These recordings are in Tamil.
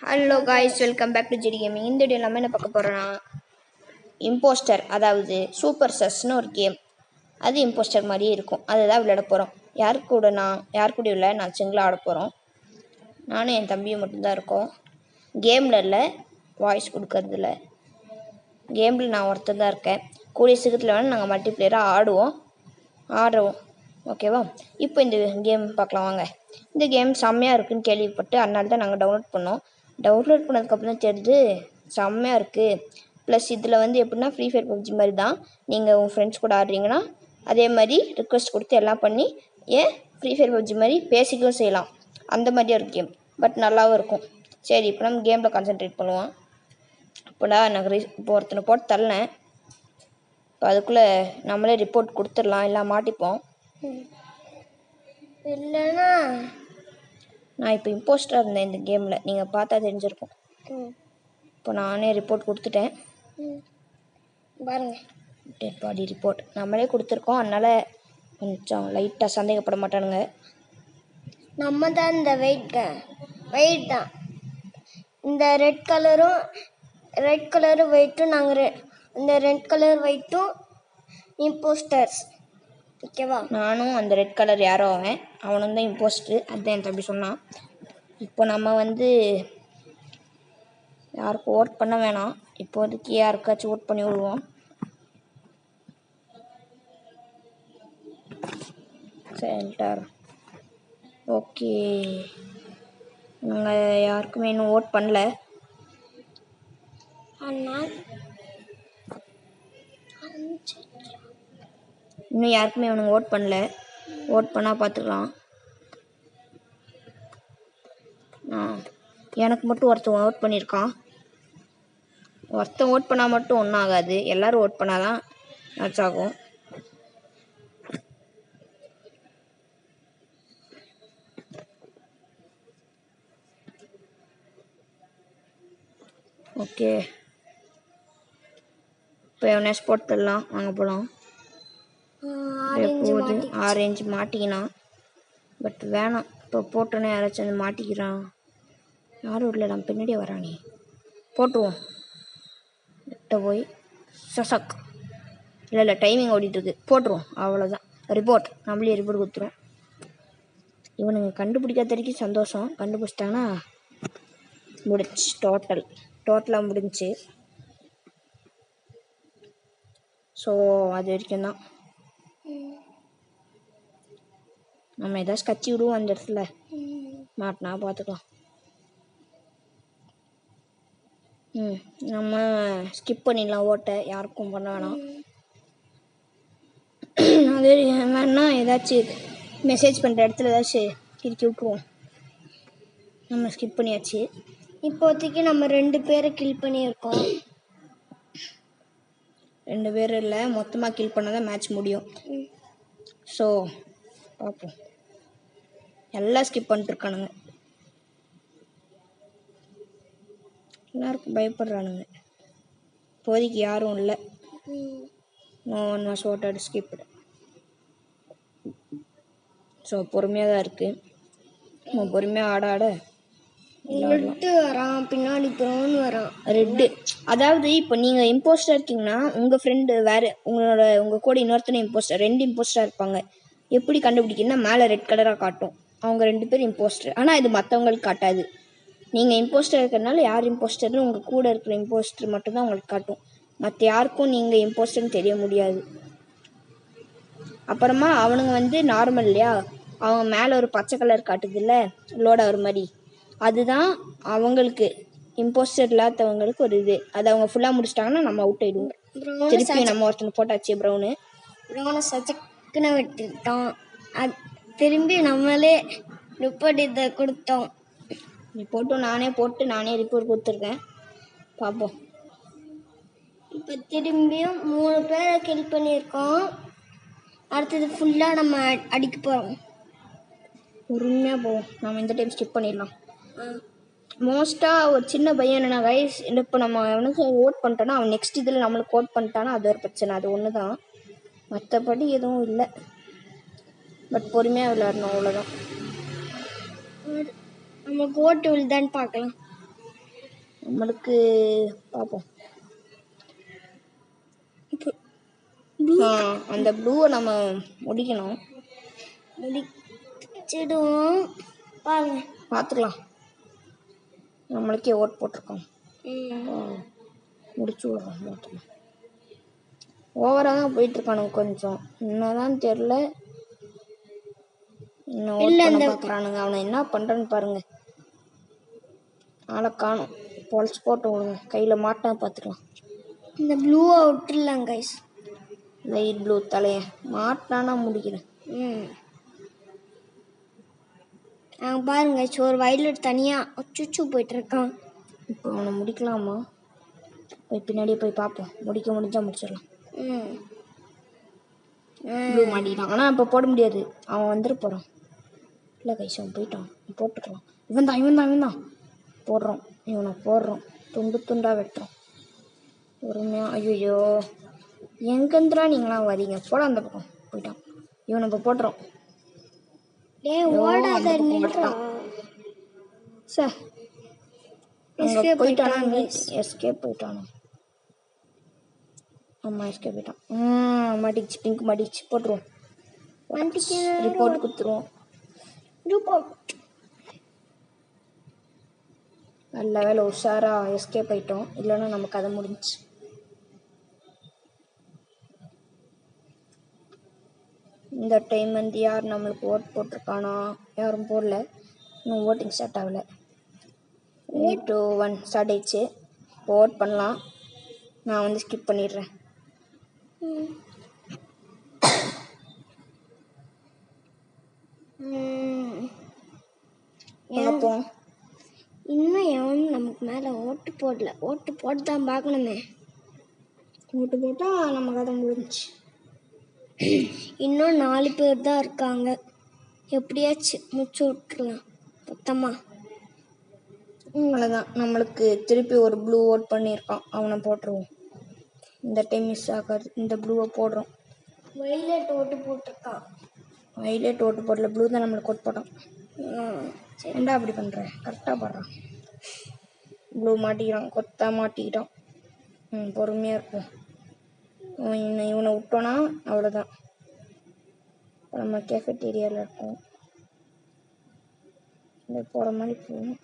Hello guys, welcome back to GT gaming. இந்த வீடியோ நம்ம என்ன பார்க்க போகிறோன்னா, இம்போஸ்டர், அதாவது சூப்பர் சஸ்ன்னு ஒரு கேம். அது இம்போஸ்டர் மாதிரியே இருக்கும். அதை தான் விளையாட போகிறோம். யார் கூட இல்லை, நான் சிங்கிளாக ஆட போகிறோம். நானும் என் தம்பியும் மட்டும்தான் இருக்கோம். கேமில் இல்லை, வாய்ஸ் கொடுக்கறதில்ல. கேமில் நான் ஒருத்தர் தான் இருக்கேன். கூடிய சீக்கிரத்தில் வேணால் நாங்கள் மல்டிப்ளேயராக ஆடுறோம். ஓகேவா? இப்போ இந்த கேம் பார்க்கலாம் வாங்க. இந்த கேம் செம்மையாக இருக்குதுன்னு கேள்விப்பட்டு அதனால தான் நாங்கள் டவுன்லோட் பண்ணோம். டவுன்லோட் பண்ணதுக்கப்புறம் தான் தெரியுது செம்மையாக இருக்குது. ப்ளஸ் இதில் வந்து எப்படின்னா ஃப்ரீ ஃபயர் பப்ஜி மாதிரி தான். நீங்கள் உங்கள் ஃப்ரெண்ட்ஸ் கூட ஆடுறீங்கன்னா அதே மாதிரி ரிக்வெஸ்ட் கொடுத்து எல்லாம் பண்ணி ஃப்ரீ ஃபயர் பப்ஜி மாதிரி பேசிக்கவும் செய்யலாம். அந்த மாதிரியே ஒரு கேம், பட் நல்லாவும் இருக்கும். சரி, இப்போ நம்ம கேமில் கான்சென்ட்ரேட் பண்ணுவோம். இப்போடா எனக்கு இப்போ ஒருத்தனை போட்டு தரலேன். இப்போ அதுக்குள்ளே நம்மளே ரிப்போர்ட் கொடுத்துடலாம், இல்லை மாட்டிப்போம். இல்லைன்னா நான் இப்போ இம்போஸ்டராக இருந்தேன் இந்த கேமில், நீங்கள் பார்த்தா தெரிஞ்சிருக்கும். இப்போ நானே ரிப்போர்ட் கொடுத்துட்டேன் பாருங்க. டெட் பாடி ரிப்போர்ட் நம்மளே கொடுத்துருக்கோம். அதனால் கொஞ்சம் லைட்டாக சந்தேகப்பட மாட்டானுங்க. நம்ம தான் இந்த வெயிட் தான். இந்த ரெட் கலரும் வெயிட்டும் நாங்கள் இந்த ரெட் கலர் வெயிட்டும் இம்போஸ்டர்ஸ். ஓகேவா? நானும் அந்த ரெட் கலர் யாரோ அவனும் தான் இம்போஸ்டரு. அதுதான் என் தம்பி சொன்னான். இப்போ நம்ம வந்து யாருக்கும் ஓட் பண்ண வேணாம். இப்போதைக்கு யாருக்காச்சும் ஓட் பண்ணி விடுவோம். Centre okay. நாங்கள் யாருக்குமே இன்னும் ஓட் பண்ணல. இன்னும் யாருக்குமே அவனுங்க ஓட் பண்ணல. ஓட் பண்ணால் பார்த்துக்கலாம். எனக்கு மட்டும் ஒருத்தன் ஓட் பண்ணியிருக்கான். ஒருத்தன் ஓட் பண்ணால் மட்டும் ஒன்றும் ஆகாது, எல்லோரும் ஓட் பண்ணாதான் மேட்ச் ஆகும். ஓகே, இப்போ எவனே ஸ்போர்ட் தரலாம், வாங்க போகலாம். போகுது ஆரஞ்சு மாட்டிக்கினான், பட் வேணாம். இப்போ போட்டோன்னே யாராச்சும் வந்து மாட்டிக்கிறான். யாரும் இல்லை, நம்ம பின்னாடியே வரானே. போட்டுருவோம். கிட்ட போய் சசக் இல்லை டைமிங் ஓடிட்டுருக்கு. போட்டுருவோம், அவ்வளோதான். ரிப்போர்ட் நம்மளே ரிப்போர்ட் கொடுத்துருவோம். இவனுங்க கண்டுபிடிக்காத வரைக்கும் சந்தோஷம். கண்டுபிடிச்சிட்டாங்கன்னா முடிச்சு டோட்டலாக முடிஞ்சு. ஸோ அது வரைக்கும் தான். நம்ம ஏதாச்சும் கச்சி விடுவோம் அந்த இடத்துல. மாட்டினா பார்த்துக்கலாம். நம்ம ஸ்கிப் பண்ணிடலாம் ஓட்டை, யாருக்கும் பண்ண வேணாம். அது வேணா ஏதாச்சும் மெசேஜ் பண்ணுற இடத்துல ஏதாச்சும் கிறுக்கி விட்டுருவோம். நம்ம ஸ்கிப் பண்ணியாச்சு. இப்போதைக்கு நம்ம 2 பேரை கில் பண்ணியிருக்கோம். 2 பேர் இல்லை, மொத்தமாக கில் பண்ணால் தான் மேட்ச் முடியும். ஸோ பார்ப்போம். எல்லாம் ஸ்கிப் பண்ணிட்டுருக்கானுங்க. எல்லாருக்கும் பயப்படுறானுங்க. இப்போதைக்கு யாரும் இல்லை. No one was waited skipped. So பொறுமையாக தான் இருக்குது. நம்ம பொறுமையாக ஆட ரெட்டு வரான், பின்னாடி ப்ரௌன் வரான், ரெட்டு. அதாவது இப்போ நீங்கள் இம்போஸ்டராக இருக்கீங்கன்னா உங்கள் ஃப்ரெண்டு வேறு உங்கள் கூட இன்னொருத்தனை இம்போஸ்டர், 2 இம்போஸ்டராக இருப்பாங்க. எப்படி கண்டுபிடிக்கணும்னா மேலே ரெட் கலராக காட்டும், அவங்க 2 பேர் இம்போஸ்டர். ஆனால் இது மற்றவங்களுக்கு காட்டாது. நீங்கள் இம்போஸ்டர் இருக்கிறதுனால யார் இம்போஸ்டர்னு உங்கள் கூட இருக்கிற இம்போஸ்டர் மட்டும்தான் உங்களுக்கு காட்டும். மற்ற யாருக்கும் நீங்கள் இம்போஸ்டர்னு தெரிய முடியாது. அப்புறமா அவனுங்க வந்து நார்மல் இல்லையா, அவங்க மேலே ஒரு பச்சை கலர் காட்டுது இல்லை, லோட ஒரு மாதிரி, அதுதான் அவங்களுக்கு இம்போஸ்டர் இல்லாதவங்களுக்கு ஒரு இது. அதை அவங்க ஃபுல்லாக முடிச்சிட்டாங்கன்னா நம்ம அவுட் ஆகிடுவோம். திருப்பி நம்ம ஒருத்தனை போட்டாச்சு, ப்ரௌனை சச்சக்குன்னு வெட்டிட்டோம். அது திரும்பி நம்மளே ரிப்போர்ட் இதை கொடுத்தோம். நானே ரிப்போர்ட் கொடுத்துருக்கேன். பார்ப்போம். இப்போ திரும்பியும் 3 பேரை கில் பண்ணியிருக்கோம். அடுத்தது ஃபுல்லாக நம்ம அடிக்க போகிறோம். பொறுமையாக போவோம். நம்ம இந்த டைம் ஸ்கிப் பண்ணிடலாம். மோஸ்ட்டாக ஒரு சின்ன பையன் என்னென்னா கைஸ், இப்போ நம்ம அவனுக்கு ஓட் பண்ணிட்டோன்னா அவன் நெக்ஸ்ட் இதில் நம்மளுக்கு ஓட் பண்ணிட்டானா அது ஒரு பிரச்சனை. அது ஒன்று தான், மற்றபடி எதுவும் இல்லை. பட் பொறுமையாக விளையாடணும், அவ்வளோதான். நமக்கு ஓட்டு விழுதான்னு பார்க்கலாம். நம்மளுக்கு பார்ப்போம். அந்த ப்ளூவை நம்ம முடிக்கணும். முடிச்சிடுவோம் பாருங்க, பார்த்துக்கலாம். நம்மளுக்கே ஓட் போட்டிருக்கோம். முடிச்சு விடுறோம். மொத்தமாக ஓவராக தான் போயிட்டுருக்கானுங்க. கொஞ்சம் என்னதான் தெரில. இன்னும் ஓட் பண்ண பார்க்குறானுங்க. அவனை என்ன பண்ணுறேன்னு பாருங்க. ஆளை காணும். பொழிச்சு போட்டு விடுங்க. கையில் மாட்டா பார்த்துக்கலாம். இந்த ப்ளூவை விட்டுடலாம் கைஸ். லைட் ப்ளூ தலையை மாட்டானா முடிக்கிறேன். நாங்கள் பாருங்க ஒரு வயலட் தனியாக சுச்சு போயிட்டுருக்கான். இப்போ அவனை முடிக்கலாமா? போய் பின்னாடியே போய் பார்ப்போம். முடிஞ்சால் முடிச்சிடலாம். ப்ளூ மாட்டிட்டான். ஆனால் இப்போ போட முடியாது. அவன் வந்துட்டு போகிறான். இல்லை கைஸ், அவன் போயிட்டான். போட்டுக்கலாம். இவன் தான் போடுறோம். இவனை போடுறோம். துண்டு துண்டாக வெட்டுறோம் பொறுமையாக. ஐயோ, எங்கேருந்துடா நீங்களாம் வரீங்க? போட அந்த பக்கம். போயிட்டான். இவனை இப்போ போட்டுறோம். சார் போயிட்டானா? எஸ்கேப் போயிட்டானா? ஆமாம், எஸ்கேப் போயிட்டான். மாட்டிச்சு. பிங்க் மாட்டிச்சு. போட்டுருவோம். ரிப்போர்ட் கொடுத்துருவோம். நல்ல வேலை உஷாராக எஸ்கேப் ஆயிட்டோம். இல்லைன்னா நம்ம கதை முடிஞ்சிச்சு. இந்த டைம் வந்து யார் நம்மளுக்கு ஓட் போட்டிருக்கானா? யாரும் போடல. இன்னும் ஓட்டிங் ஸ்டார்ட் ஆகலை. 3, 2, 1 ஸ்டார்ட் ஆயிடுச்சு. இப்போ ஓட் பண்ணலாம். நான் வந்து ஸ்கிப் பண்ணிடுறேன். பார்ப்போம். இன்னும் எவனும் நமக்கு மேலே ஓட்டு போடல. ஓட்டு போட்டு தான் பார்க்கணுமே. ஓட்டு போட்டால் நம்ம கதை முடிஞ்சிச்சு. இன்னும் 4 பேர் தான் இருக்காங்க. எப்படியாச்சும் முடிச்சு விட்டுருலாம் மொத்தமாக. அவ்வளோதான். நம்மளுக்கு திருப்பி ஒரு ப்ளூ ஓட் பண்ணியிருக்கான். அவனை போட்டுருவோம். இந்த டைம் மிஸ் ஆகாது. இந்த ப்ளூவை போடுறோம். வைலட் ஓட்டு போட்டிருக்கான். வைலட் ஓட்டு போடல. ப்ளூ தான் நம்மளுக்கு ஓட்டு போட்டான். ஏண்டா அப்படி பண்ணுறேன்? கரெக்டாக போடுறான். ப்ளூ மாட்டிக்கிறான். கொத்தா மாட்டிக்கிட்டான். பொறுமையாக இருக்கும். இவனை விட்டோன்னா அவ்வளோதான். நம்ம கேஃபெட்டீரியாவில் இருக்கோம். இந்த போகிற மாதிரி போகணும்.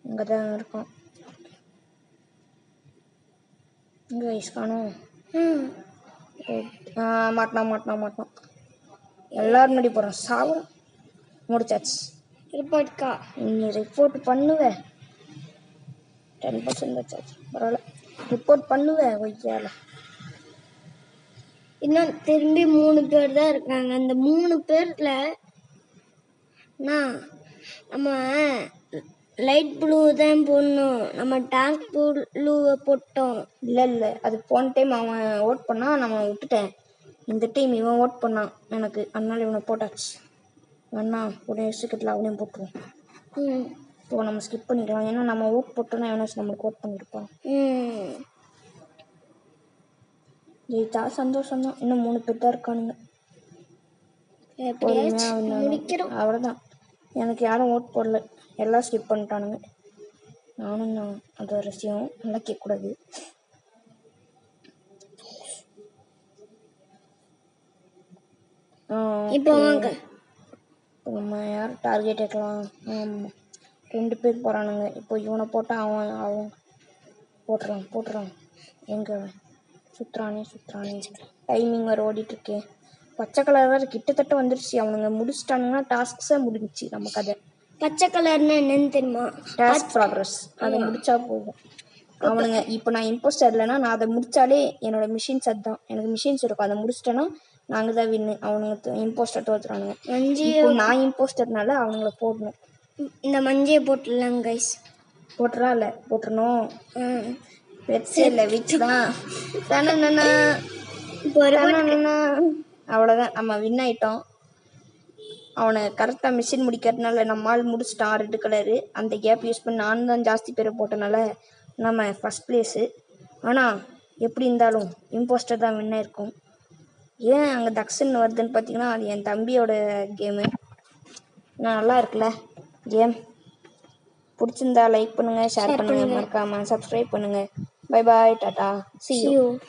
இங்கே தான் இருக்கான். இங்கே வயசுக்கானோம். மாட்டினான். எல்லாரும் முன்னாடி போகிறோம். சாவரம் முடிச்சாச்சு. ரிப்போர்ட்கா நீ ரிப்போர்ட் பண்ணுவேன். 10% வச்சாச்சு. பரவாயில்ல. ரிப்போர்ட் பண்ணுவேன். ஒய்யால இன்னும் திரும்பி 3 பேர் தான் இருக்காங்க. அந்த 3 பேர்ல நம்ம லைட் ப்ளூ தான் போடணும். நம்ம டார்க் ப்ளூவை போட்டோம். இல்லை, அது போன டைம் அவன் ஓட் பண்ணான். நம்ம விட்டுட்டேன். இந்த டைம் இவன் ஓட் பண்ணான் எனக்கு. அதனால இவனை போட்டாச்சு. வேணா உடனே சீக்கிரத்தில் அவனையும் போட்டுருவோம். இப்போ நம்ம ஸ்கிப் பண்ணிக்கலாம். ஏன்னா நம்ம ஓட் போட்டோன்னா எவனாச்சும் நம்மளுக்கு ஓட் பண்ணியிருப்பான். ஜெயித்தா சந்தோஷம்தான். இன்னும் 3 பேர் தான் இருக்கானுங்க. அவ்வளோதான். எனக்கு யாரும் ஓட் போடல. எல்லாம் ஸ்கிப் பண்ணிட்டானுங்க. நானும் தான். அது ஒரு விஷயம் நல்லா கேட்கக்கூடாது. இப்போ நம்ம யார் டார்கெட் வைக்கலாம்? 2 பேர் போகிறானுங்க. இப்போ இவனை போட்டால் அவன் போட்டுறான். எங்கே சுற்றுறானே. டைமிங் வேறு ஓடிட்டுருக்கேன். பச்சை கலர் வேறு கிட்டத்தட்ட வந்துருச்சு. அவனுங்க முடிச்சிட்டானுங்கன்னா டாஸ்க்ஸே முடிஞ்சிச்சு நம்ம கதை. பச்சை கலர்னா என்னன்னு தெரியுமா? Task progress. அதை முடிச்சா போதும். அவனுங்க இப்போ நான் இம்போஸ்டர் இல்லைன்னா நான் அதை முடித்தாலே என்னோட மிஷின்ஸ் அதுதான். எனக்கு மிஷின்ஸ் இருக்கும். அதை முடிச்சிட்டேன்னா நாங்கள் தான் வின்னு. அவனுங்க இம்போஸ்டர் தோற்றுறானுங்க. நான் இம்போஸ்டர்னால அவனுங்கள போடணும். இந்த மஞ்சையை போட்டுடலாம் கைஸ். போட்டுறணும். பெருசே இல்லை, விச்சு தான். அவ்வளோதான். நம்ம வின் ஆகிட்டோம். அவனை கரெக்டாக மிஷின் முடிக்கிறதுனால நம்ம ஆள் முடிச்சிட்டான். Red colour. அந்த கேப் யூஸ் பண்ணி நான் தான் ஜாஸ்தி பேரை போட்டனால நம்ம ஃபஸ்ட் பிளேஸு. ஆனால் எப்படி இருந்தாலும் இம்போஸ்டர் தான் வின் ஆயிருக்கும். ஏன் அங்கே தக்ஷன் வருதுன்னு பார்த்தீங்கன்னா அது என் தம்பியோட கேமு. நல்லா இருக்குல்ல கேம். பிடிச்சிருந்தா லைக் பண்ணுங்கள், ஷேர் பண்ணுங்கள், மறக்காமல் சப்ஸ்கிரைப் பண்ணுங்கள். Bye bye, tata, see See you. you.